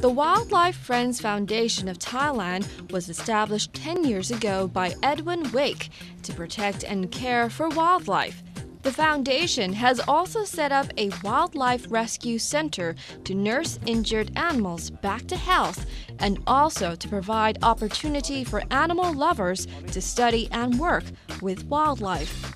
The Wildlife Friends Foundation of Thailand was established 10 years ago by Edwin Wake to protect and care for wildlife. The foundation has also set up a wildlife rescue center to nurse injured animals back to health and also to provide opportunity for animal lovers to study and work with wildlife.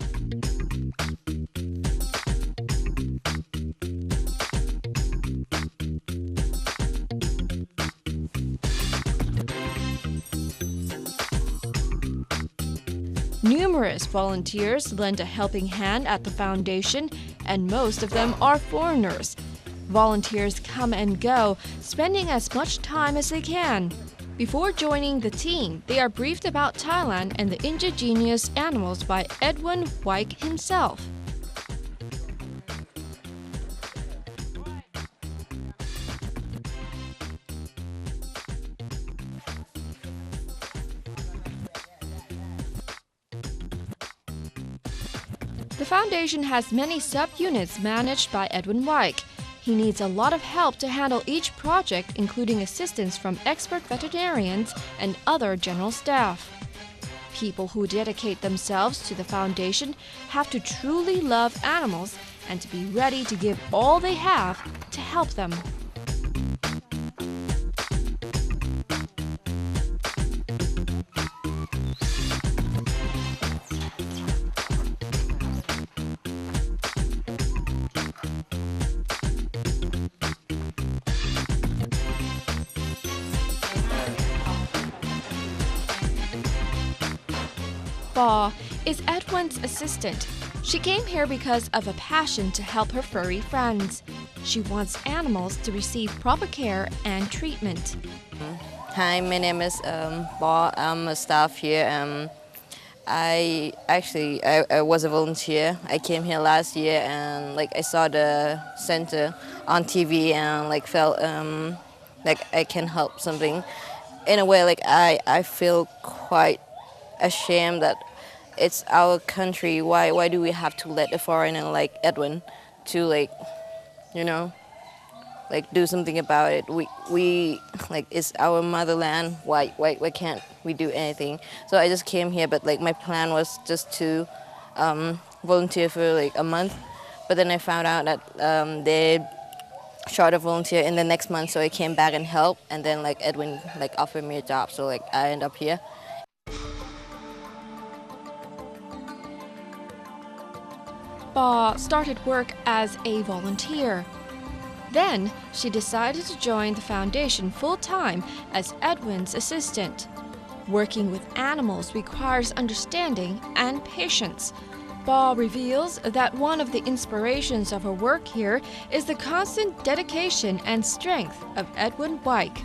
Numerous volunteers lend a helping hand at the foundation, and most of them are foreigners. Volunteers come and go, spending as much time as they can. Before joining the team, they are briefed about Thailand and the indigenous animals by Edwin Wyke himself. The foundation has many sub-units managed by Edwin Wyke. He needs a lot of help to handle each project, including assistance from expert veterinarians and other general staff. People who dedicate themselves to the foundation have to truly love animals and to be ready to give all they have to help them. Ba is Edwin's assistant. She came here because of a passion to help her furry friends. She wants animals to receive proper care and treatment. Hi, my name is Ba. I'm a staff here. I was a volunteer. I came here last year and I saw the center on TV and felt like I can help something. In a way, I feel quite ashamed that it's our country. Why do we have to let a foreigner like Edwin to do something about it? We it's our motherland. Why can't we do anything? So I just came here, but my plan was just to volunteer for a month, but then I found out that they short a volunteer in the next month, so I came back and helped, and then Edwin offered me a job, so I end up here. Ba started work as a volunteer. Then she decided to join the foundation full-time as Edwin's assistant. Working with animals requires understanding and patience. Ba reveals that one of the inspirations of her work here is the constant dedication and strength of Edwin Wyke.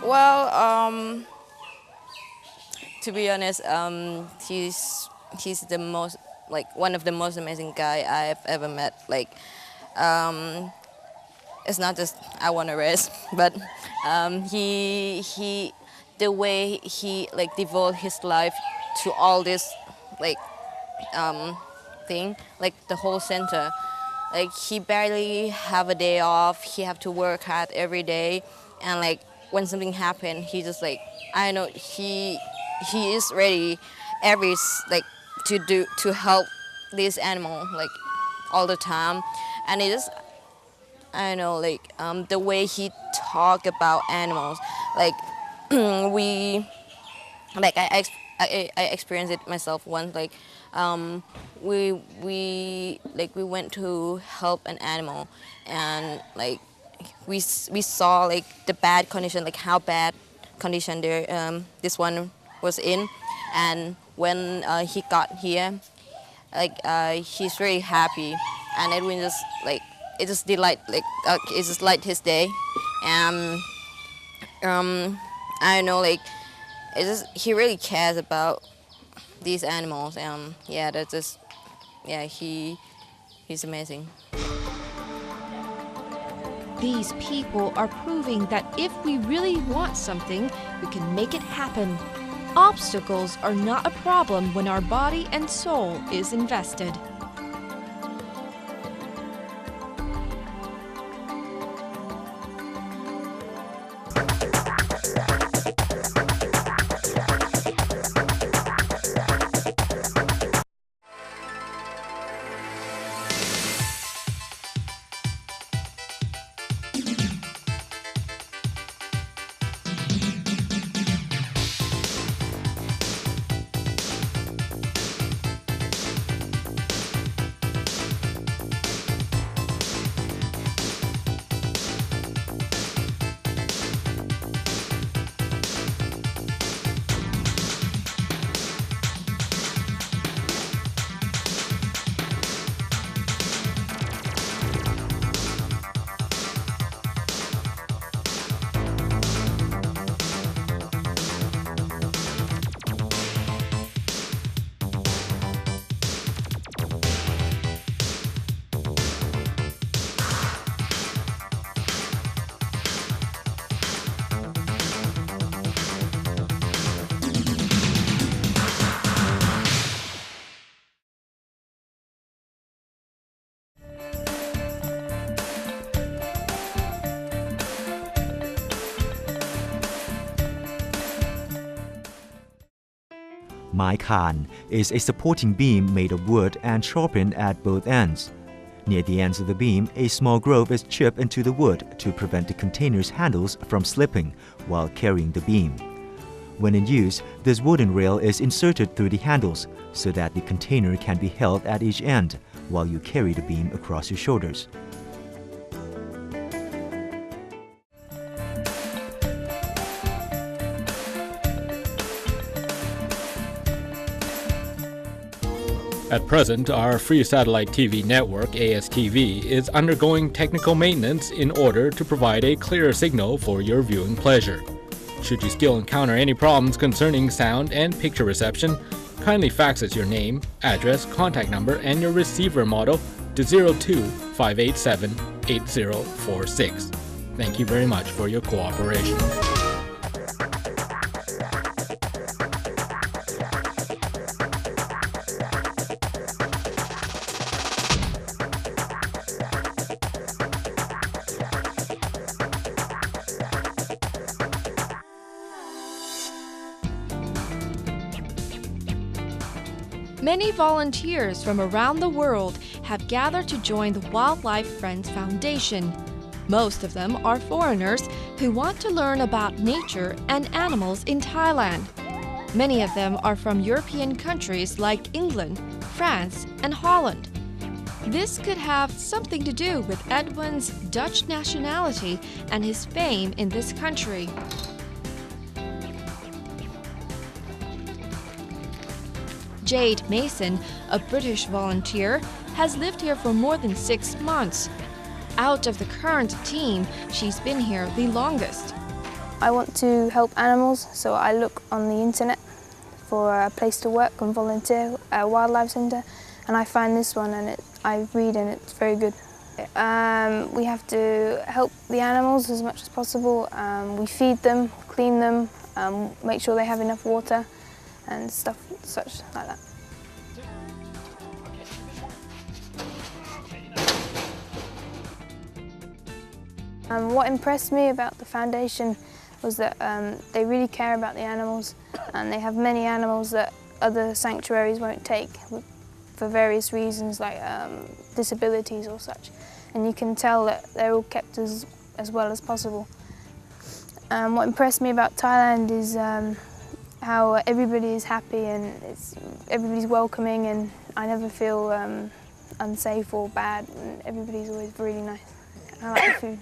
Well, to be honest, he's the most one of the most amazing guy I've ever met. It's not just I want to rest, but he the way he devote his life to all this thing, the whole center. He barely have a day off. He have to work hard every day, and when something happen, he just I know he is ready to help this animal all the time, and it is I know the way he talk about animals we I experienced it myself once. We went to help an animal, and we saw the bad condition, how bad condition there this one was in, and when he got here, he's very happy, and Edwin just it just delight it just light his day, and I know it just he really cares about these animals, and yeah, that's just yeah, he's amazing. These people are proving that if we really want something, we can make it happen. Obstacles are not a problem when our body and soul is invested. My Khan is a supporting beam made of wood and sharpened at both ends. Near the ends of the beam, a small groove is chipped into the wood to prevent the container's handles from slipping while carrying the beam. When in use, this wooden rail is inserted through the handles so that the container can be held at each end while you carry the beam across your shoulders. At present, our free satellite TV network, ASTV, is undergoing technical maintenance in order to provide a clearer signal for your viewing pleasure. Should you still encounter any problems concerning sound and picture reception, kindly fax us your name, address, contact number, and your receiver model to 02-587-8046. Thank you very much for your cooperation. Many volunteers from around the world have gathered to join the Wildlife Friends Foundation. Most of them are foreigners who want to learn about nature and animals in Thailand. Many of them are from European countries like England, France, and Holland. This could have something to do with Edwin's Dutch nationality and his fame in this country. Jade Mason, a British volunteer, has lived here for more than 6 months. Out of the current team, she's been here the longest. I want to help animals, so I look on the internet for a place to work and volunteer at a wildlife centre, and I find this one and I read and it's very good. We have to help the animals as much as possible. We feed them, clean them, make sure they have enough water and stuff such like that. What impressed me about the foundation was that they really care about the animals, and they have many animals that other sanctuaries won't take for various reasons, like disabilities or such. And you can tell that they're all kept as well as possible. What impressed me about Thailand is how everybody is happy and everybody's welcoming, and I never feel unsafe or bad, and everybody's always really nice. I like the food.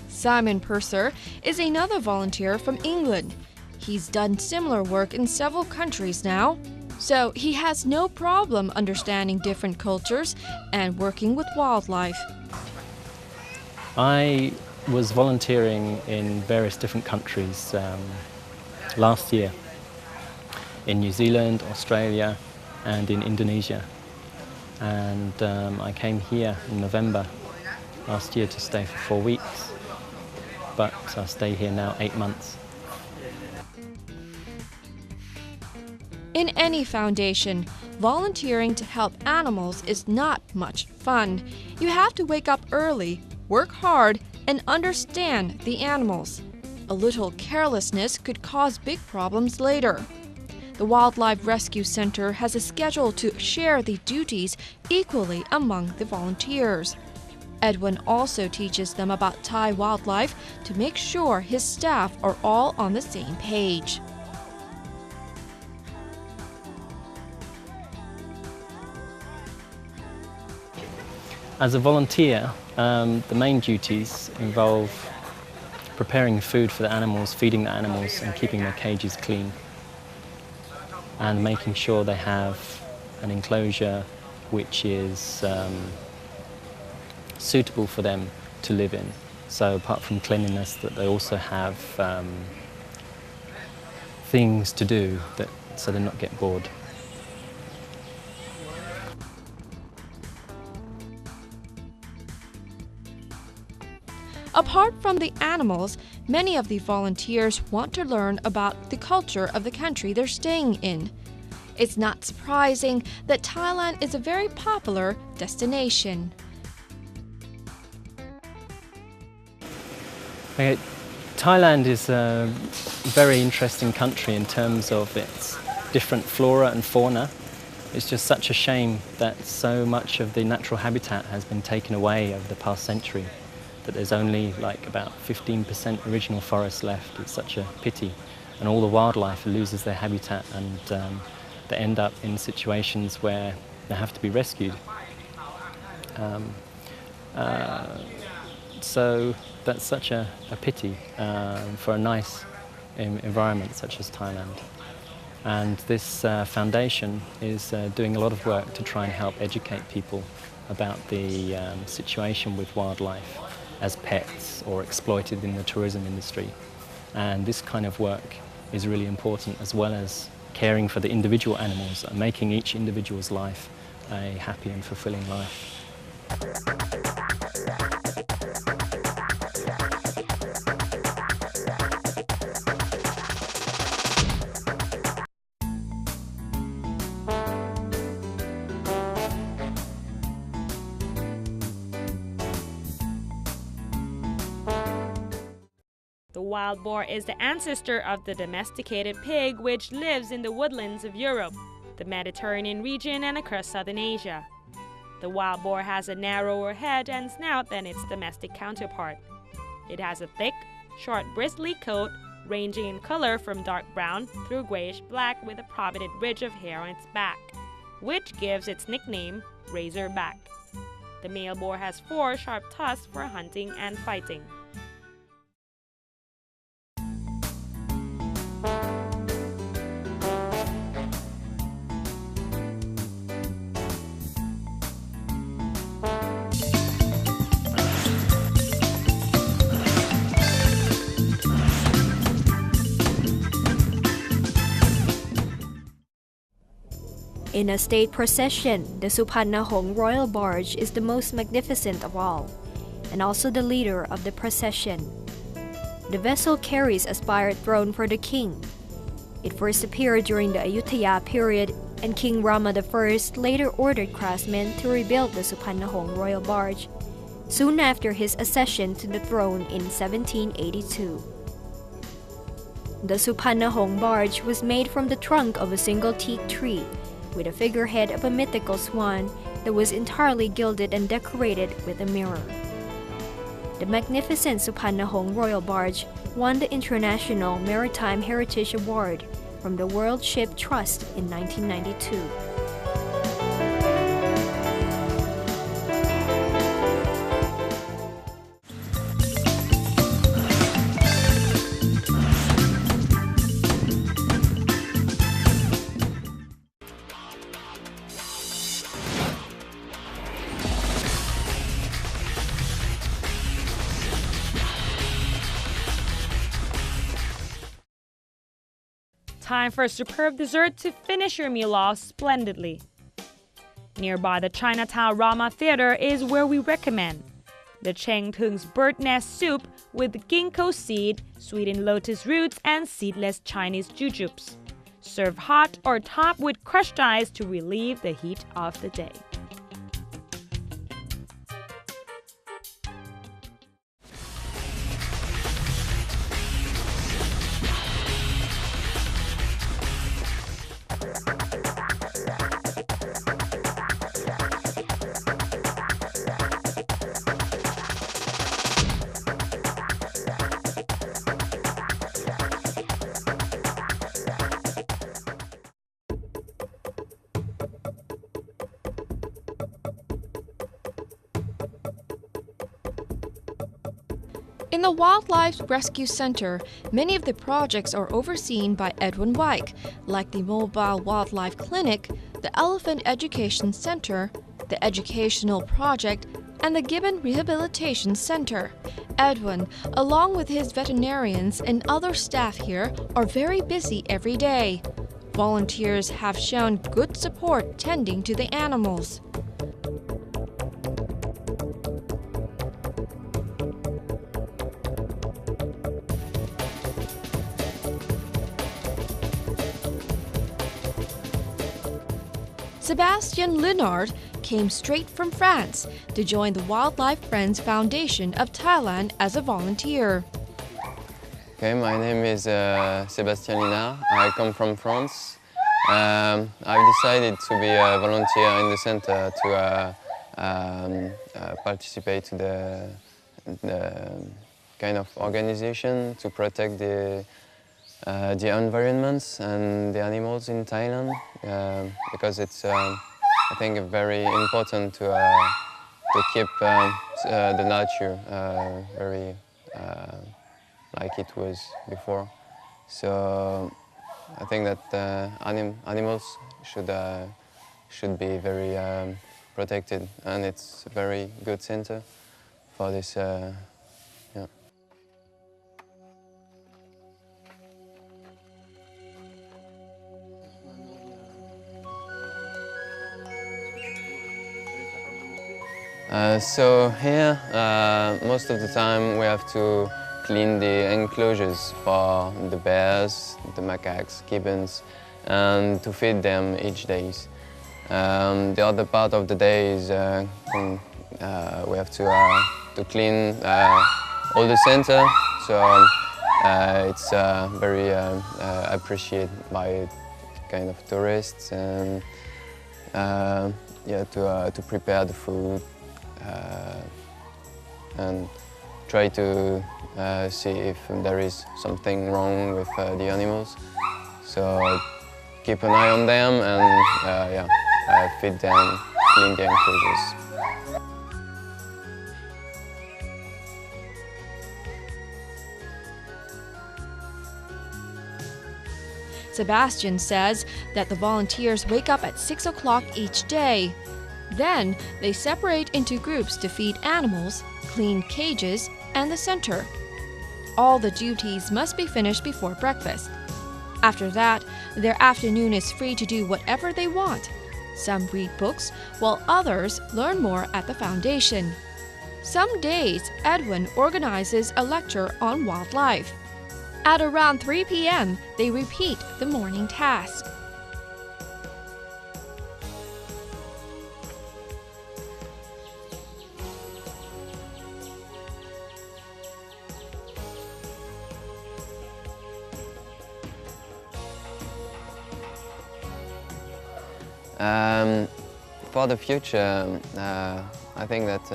Simon Purser is another volunteer from England. He's done similar work in several countries now. So he has no problem understanding different cultures and working with wildlife. I was volunteering in various different countries last year, in New Zealand, Australia and in Indonesia. And I came here in November last year to stay for 4 weeks, but I stay here now 8 months. In any foundation, volunteering to help animals is not much fun. You have to wake up early, work hard, and understand the animals. A little carelessness could cause big problems later. The Wildlife Rescue Center has a schedule to share the duties equally among the volunteers. Edwin also teaches them about Thai wildlife to make sure his staff are all on the same page. As a volunteer, the main duties involve preparing food for the animals, feeding the animals and keeping their cages clean, and making sure they have an enclosure which is suitable for them to live in. So apart from cleanliness, that they also have things to do so they not get bored. Apart from the animals, many of the volunteers want to learn about the culture of the country they're staying in. It's not surprising that Thailand is a very popular destination. Okay, Thailand is a very interesting country in terms of its different flora and fauna. It's just such a shame that so much of the natural habitat has been taken away over the past century, that there's only like about 15% original forest left. It's such a pity. And all the wildlife loses their habitat, and they end up in situations where they have to be rescued. So that's such a pity for a nice environment such as Thailand. And this foundation is doing a lot of work to try and help educate people about the situation with wildlife as pets or exploited in the tourism industry. And this kind of work is really important, as well as caring for the individual animals and making each individual's life a happy and fulfilling life. The wild boar is the ancestor of the domesticated pig, which lives in the woodlands of Europe, the Mediterranean region, and across southern Asia. The wild boar has a narrower head and snout than its domestic counterpart. It has a thick, short, bristly coat, ranging in color from dark brown through grayish-black with a prominent ridge of hair on its back, which gives its nickname razorback. The male boar has 4 sharp tusks for hunting and fighting. In a state procession, the Supannahong royal barge is the most magnificent of all, and also the leader of the procession. The vessel carries a spired throne for the king. It first appeared during the Ayutthaya period, and King Rama I later ordered craftsmen to rebuild the Supannahong royal barge, soon after his accession to the throne in 1782. The Supannahong barge was made from the trunk of a single teak tree, with a figurehead of a mythical swan that was entirely gilded and decorated with a mirror. The magnificent Supannahong royal barge won the International Maritime Heritage Award from the World Ship Trust in 1992. Time for a superb dessert to finish your meal off splendidly. Nearby the Chinatown Rama Theater is where we recommend the Cheng Tung's bird nest soup with ginkgo seed, sweetened lotus roots, and seedless Chinese jujubes. Serve hot or topped with crushed ice to relieve the heat of the day. In the Wildlife Rescue Center, many of the projects are overseen by Edwin Wyke, like the Mobile Wildlife Clinic, the Elephant Education Center, the Educational Project, and the Gibbon Rehabilitation Center. Edwin, along with his veterinarians and other staff here, are very busy every day. Volunteers have shown good support tending to the animals. Sebastian Linard came straight from France to join the Wildlife Friends Foundation of Thailand as a volunteer. Okay, my name is Sebastian Linard. I come from France. I've decided to be a volunteer in the center to participate to the kind of organization to protect the environments and the animals in Thailand, because it's I think very important to keep the nature very like it was before. So I think that animals should be very protected, and it's a very good center for this. Yeah. So here, most of the time we have to clean the enclosures for the bears, the macaques, gibbons, and to feed them each day. The other part of the day is we have to clean all the center, so it's very appreciated by kind of tourists, and yeah, to prepare the food. And try to see if there is something wrong with the animals. So keep an eye on them and feed them, clean the enclosures. Sebastian says that the volunteers wake up at 6 o'clock each day. Then they separate into groups to feed animals, clean cages, and the center. All the duties must be finished before breakfast. After that, their afternoon is free to do whatever they want. Some read books, while others learn more at the foundation. Some days, Edwin organizes a lecture on wildlife. At around 3 p.m., they repeat the morning task. For the future, I think that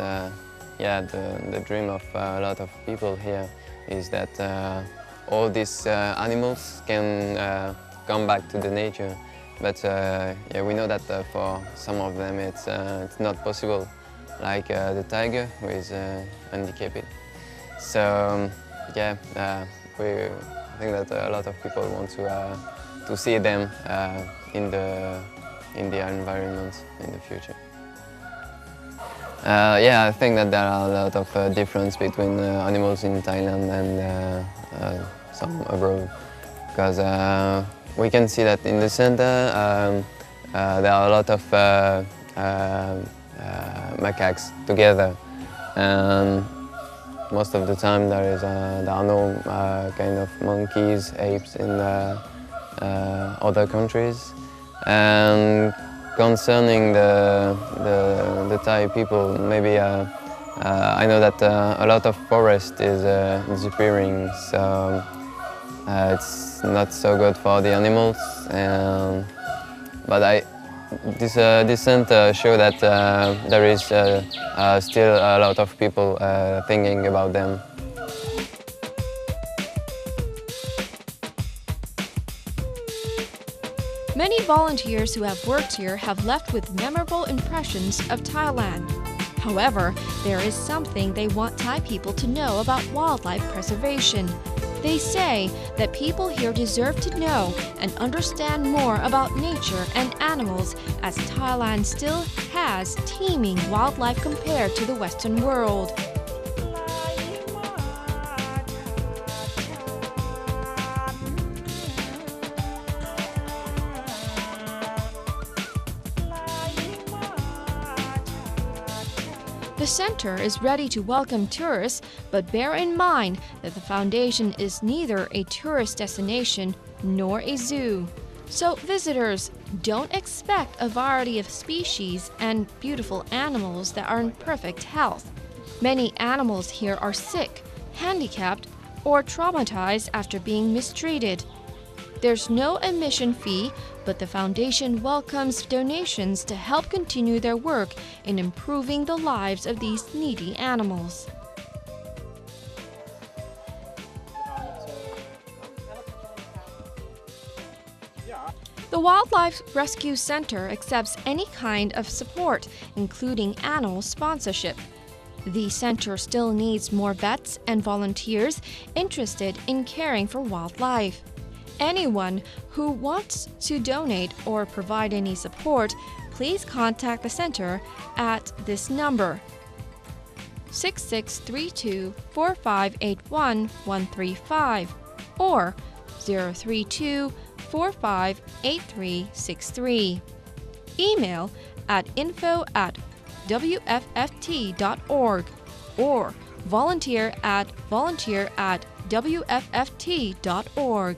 the dream of a lot of people here is that all these animals can come back to the nature. But yeah, we know that for some of them it's not possible, like the tiger, who is handicapped. So yeah, I think that a lot of people want to see them in the environment in the future. Yeah, I think that there are a lot of difference between animals in Thailand and some abroad, because we can see that in the center there are a lot of macaques together, and most of the time there are no kind of monkeys, apes in other countries. And concerning the Thai people, maybe I know that a lot of forest is disappearing, so it's not so good for the animals. But this center show that there is still a lot of people thinking about them. Many volunteers who have worked here have left with memorable impressions of Thailand. However, there is something they want Thai people to know about wildlife preservation. They say that people here deserve to know and understand more about nature and animals, as Thailand still has teeming wildlife compared to the Western world. The center is ready to welcome tourists, but bear in mind that the foundation is neither a tourist destination nor a zoo. So visitors, don't expect a variety of species and beautiful animals that are in perfect health. Many animals here are sick, handicapped, or traumatized after being mistreated. There's no admission fee, but the foundation welcomes donations to help continue their work in improving the lives of these needy animals. The Wildlife Rescue Center accepts any kind of support, including animal sponsorship. The center still needs more vets and volunteers interested in caring for wildlife. Anyone who wants to donate or provide any support, please contact the center at this number: 6632-4581-135 or 032-458363. Email at info@wfft.org or volunteer@wfft.org.